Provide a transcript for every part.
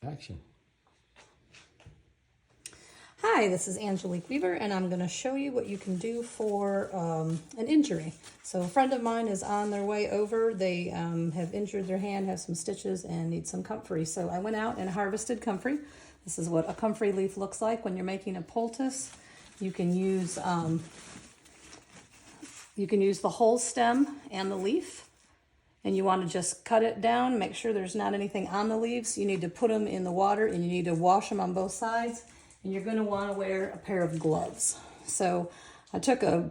Action. Hi, this is Angelique Weaver, and I'm going to show you what you can do for an injury. So a friend of mine is on their way over. They have injured their hand, have some stitches, and need some comfrey. So I went out and harvested comfrey. This is what a comfrey leaf looks like when you're making a poultice. You can use the whole stem and the leaf. And you want to just cut it down, make sure there's not anything on the leaves. You need to put them in the water and you need to wash them on both sides. And you're going to want to wear a pair of gloves. So I took a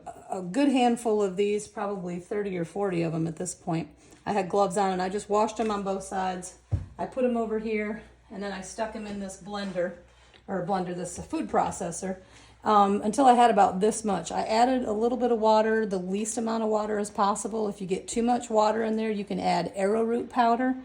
good handful of these, probably 30 or 40 of them at this point. I had gloves on and I just washed them on both sides. I put them over here and then I stuck them in this this food processor. Until I had about this much. I added a little bit of water, the least amount of water as possible. If you get too much water in there, you can add arrowroot powder,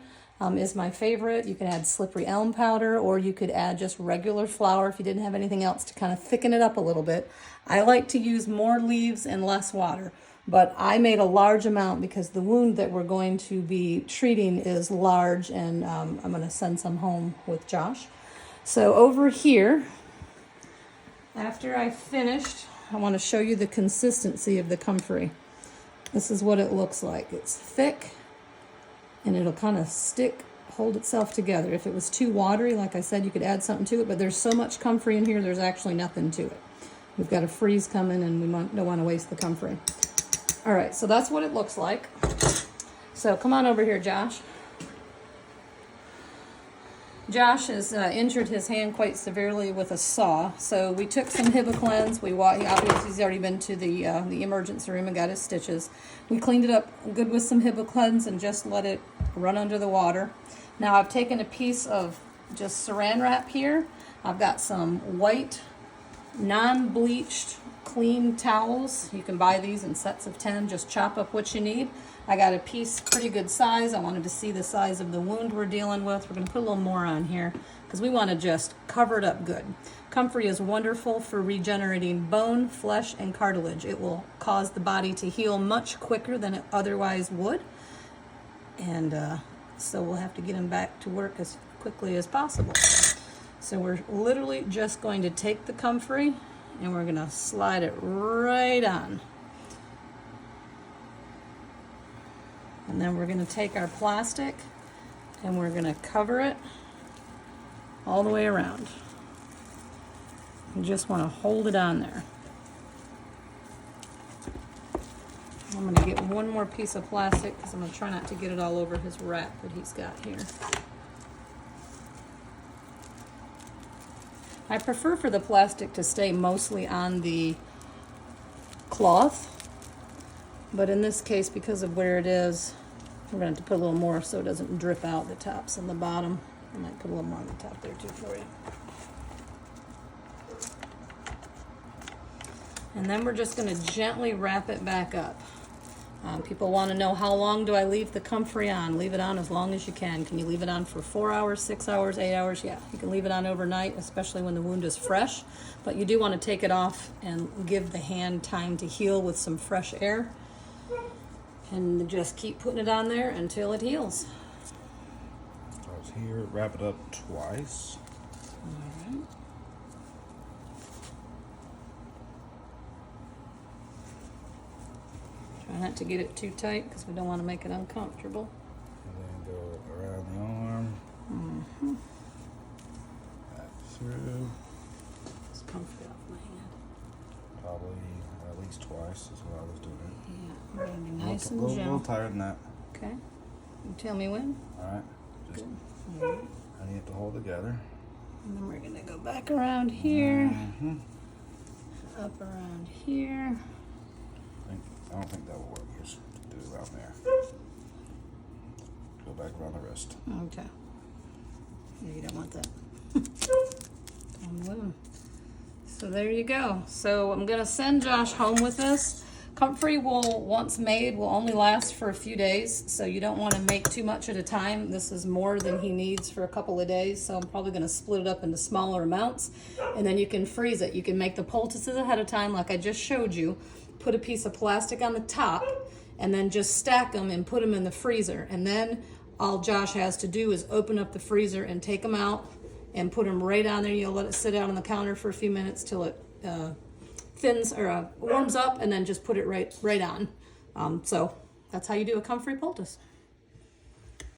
is my favorite. You can add slippery elm powder, or you could add just regular flour if you didn't have anything else to kind of thicken it up a little bit. I like to use more leaves and less water, but I made a large amount because the wound that we're going to be treating is large, and I'm going to send some home with Josh. So over here, after I finished, I want to show you the consistency of the comfrey. This is what it looks like. It's thick and it'll kind of hold itself together. If it was too watery, like I said, you could add something to it, but there's so much comfrey in here, there's actually nothing to it. We've got a freeze coming and we don't want to waste the comfrey. All right, so that's what it looks like. So come on over here, Josh. Josh has injured his hand quite severely with a saw, so we took some Hibiclens. Obviously he's already been to the emergency room and got his stitches. We cleaned it up good with some Hibiclens and just let it run under the water. Now I've taken a piece of just saran wrap here. I've got some white, non-bleached, clean towels. You can buy these in sets of 10. Just chop up what you need. I got a piece pretty good size. I wanted to see the size of the wound we're dealing with. We're going to put a little more on here because we want to just cover it up good. Comfrey is wonderful for regenerating bone, flesh, and cartilage. It will cause the body to heal much quicker than it otherwise would. And so we'll have to get him back to work as quickly as possible. So we're literally just going to take the comfrey and we're going to slide it right on. And then we're going to take our plastic and we're going to cover it all the way around. You just want to hold it on there. I'm going to get one more piece of plastic because I'm going to try not to get it all over his wrap that he's got here. I prefer for the plastic to stay mostly on the cloth. But in this case, because of where it is, we're going to have to put a little more so it doesn't drip out the tops and the bottom. I might put a little more on the top there too for you. And then we're just going to gently wrap it back up. People want to know, how long do I leave the comfrey on? Leave it on as long as you can. Can you leave it on for 4 hours, 6 hours, 8 hours? Yeah, you can leave it on overnight, especially when the wound is fresh. But you do want to take it off and give the hand time to heal with some fresh air. And just keep putting it on there until it heals. Starts here, wrap it up twice. All right. Try not to get it too tight because we don't want to make it uncomfortable. And then go around the arm. Mm-hmm. Back through. It's comfy off my hand. Probably at least twice is what I was doing. Yeah, we're going to be nice and A little gentle. tighter than that. Okay. You tell me when. All right. Just Good. All right. I need it to hold together. And then we're going to go back around here. Mm-hmm. Up around here. I don't think that will work. Just do it around there. Go back around the wrist. Okay. Yeah, you don't want that. So there you go. So I'm going to send Josh home with this. Comfrey will, once made, will only last for a few days, so you don't want to make too much at a time. This is more than he needs for a couple of days, so I'm probably going to split it up into smaller amounts, and then you can freeze it. You can make the poultices ahead of time like I just showed you. Put a piece of plastic on the top, and then just stack them and put them in the freezer. And then all Josh has to do is open up the freezer and take them out and put them right on there. You'll let it sit out on the counter for a few minutes till it thins or warms up, and then just put it right on. So that's how you do a comfrey poultice.